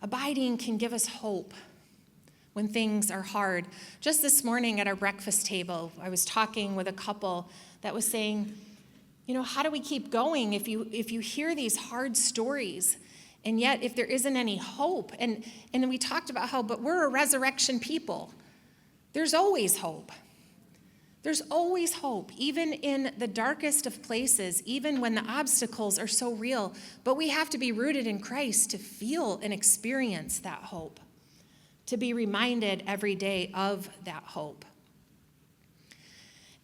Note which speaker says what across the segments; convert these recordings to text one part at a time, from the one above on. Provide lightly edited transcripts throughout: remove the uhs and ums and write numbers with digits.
Speaker 1: Abiding can give us hope when things are hard. Just this morning at our breakfast table, I was talking with a couple that was saying, how do we keep going if you hear these hard stories, and yet if there isn't any hope? And then we talked about but we're a resurrection people. There's always hope. There's always hope, even in the darkest of places, even when the obstacles are so real. But we have to be rooted in Christ to feel and experience that hope, to be reminded every day of that hope.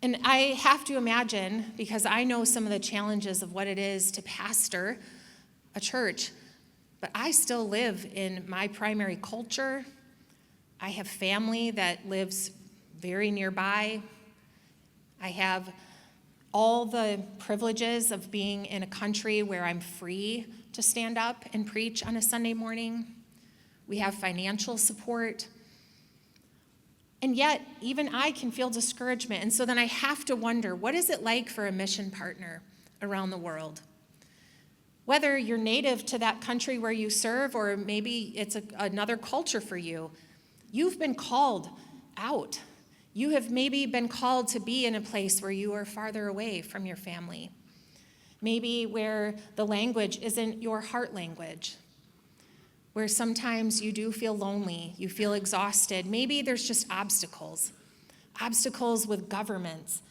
Speaker 1: And I have to imagine, because I know some of the challenges of what it is to pastor a church, but I still live in my primary culture. I have family that lives very nearby. I have all the privileges of being in a country where I'm free to stand up and preach on a Sunday morning. We have financial support. And yet, even I can feel discouragement. And so then I have to wonder, what is it like for a mission partner around the world? Whether you're native to that country where you serve, or maybe it's another culture for you, you've been called out. You have maybe been called to be in a place where you are farther away from your family. Maybe where the language isn't your heart language. Where sometimes you do feel lonely, you feel exhausted. Maybe there's just obstacles with governments,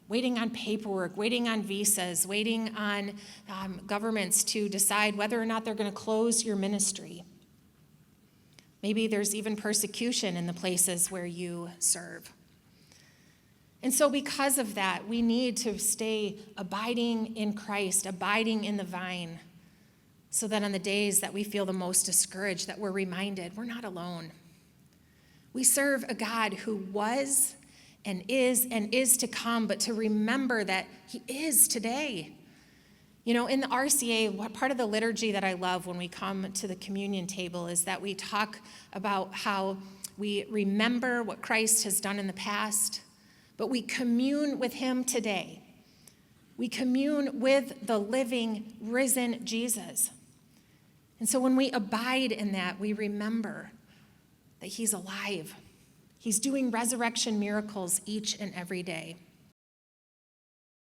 Speaker 1: waiting on paperwork, waiting on visas, waiting on governments to decide whether or not they're going to close your ministry. Maybe there's even persecution in the places where you serve. And so because of that, we need to stay abiding in Christ, abiding in the vine, so that on the days that we feel the most discouraged, that we're reminded we're not alone. We serve a God who was and is to come, but to remember that he is today. In the RCA, part of the liturgy that I love when we come to the communion table is that we talk about how we remember what Christ has done in the past, but we commune with him today. We commune with the living, risen Jesus. And so when we abide in that, we remember that he's alive. He's doing resurrection miracles each and every day.